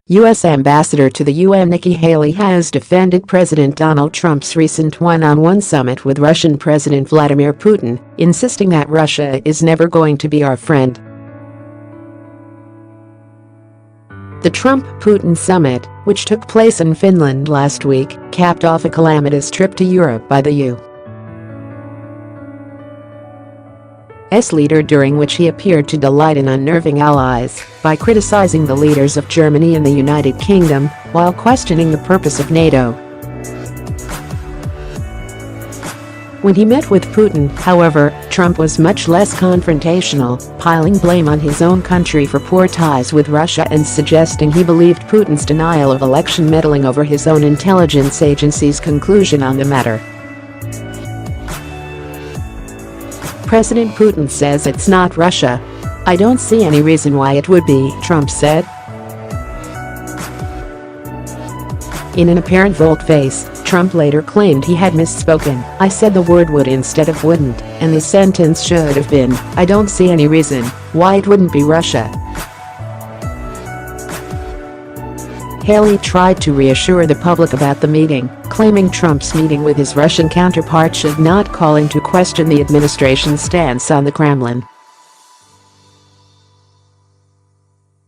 U.S. Ambassador to the UN Nikki Haley has defended President Donald Trump's recent one-on-one summit with Russian President Vladimir Putin, insisting that Russia is never going to be our friend. The Trump-Putin summit, which took place in Finland last week, capped off a calamitous trip to Europe by the U.S. leader, during which he appeared to delight in unnerving allies by criticizing the leaders of Germany and the United Kingdom while questioning the purpose of NATO. When he met with Putin, however, Trump was much less confrontational, piling blame on his own country for poor ties with Russia and suggesting he believed Putin's denial of election meddling over his own intelligence agency's conclusion on the matter. President Putin says it's not Russia. I don't see any reason why it would be, Trump said. In an apparent volte-face, Trump later claimed he had misspoken. I said the word would instead of wouldn't, and the sentence should have been, I don't see any reason why it wouldn't be Russia. Haley tried to reassure the public about the meeting, claiming Trump's meeting with his Russian counterpart should not call into question the administration's stance on the Kremlin.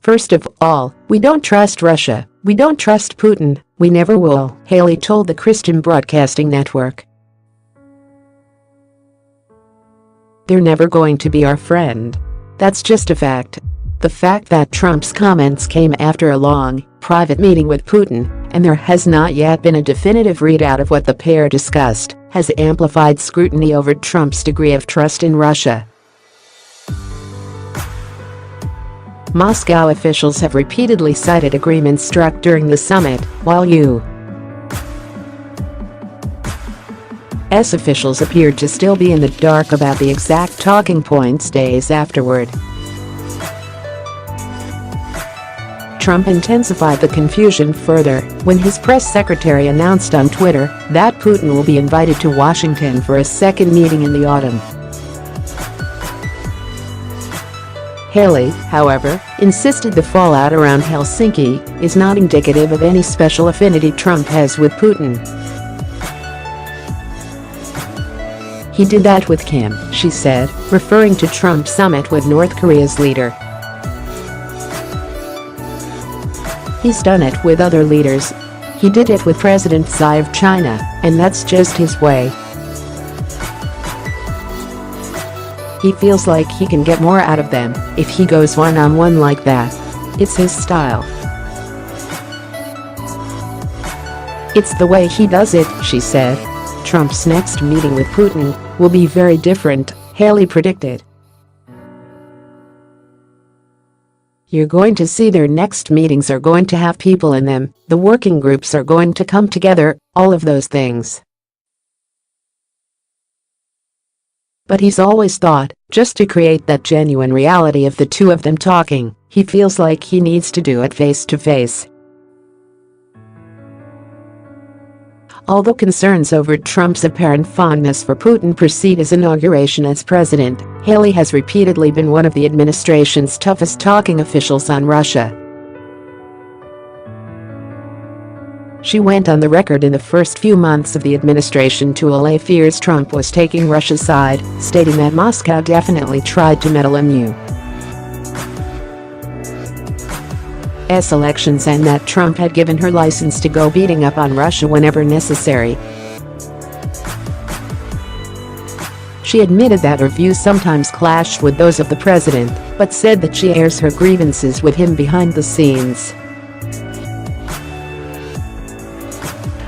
First of all, we don't trust Russia, we don't trust Putin, we never will, Haley told the Christian Broadcasting Network. They're never going to be our friend. That's just a fact. The fact that Trump's comments came after a long, private meeting with Putin, and there has not yet been a definitive readout of what the pair discussed, has amplified scrutiny over Trump's degree of trust in Russia. Moscow officials have repeatedly cited agreements struck during the summit, while U.S. officials appeared to still be in the dark about the exact talking points days afterward. Trump intensified the confusion further when his press secretary announced on Twitter that Putin will be invited to Washington for a second meeting in the autumn. Haley, however, insisted the fallout around Helsinki is not indicative of any special affinity Trump has with Putin. He did that with Kim, she said, referring to Trump's summit with North Korea's leader. He's done it with other leaders. He did it with President Xi of China, and that's just his way. He feels like he can get more out of them if he goes one-on-one like that. It's his style. It's the way he does it, she said. Trump's next meeting with Putin will be very different, Haley predicted. You're going to see their next meetings are going to have people in them, the working groups are going to come together, all of those things. But he's always thought, just to create that genuine reality of the two of them talking, he feels like he needs to do it face to face. Although concerns over Trump's apparent fondness for Putin precede his inauguration as president, Haley has repeatedly been one of the administration's toughest talking officials on Russia. She went on the record in the first few months of the administration to allay fears Trump was taking Russia's side, stating that Moscow definitely tried to meddle in U.S. elections and that Trump had given her license to go beating up on Russia whenever necessary. She admitted that her views sometimes clashed with those of the president, but said that she airs her grievances with him behind the scenes.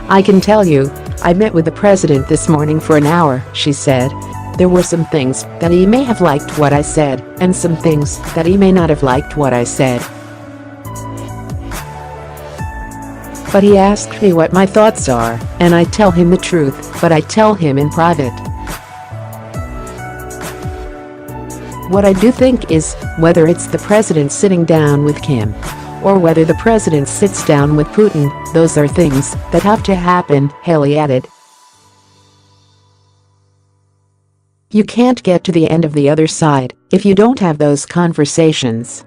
I can tell you, I met with the president this morning for an hour, she said. There were some things that he may have liked what I said, and some things that he may not have liked what I said. But he asked me what my thoughts are, and I tell him the truth, but I tell him in private. What I do think is, whether it's the president sitting down with Kim, or whether the president sits down with Putin, those are things that have to happen, Haley added. You can't get to the end of the other side if you don't have those conversations.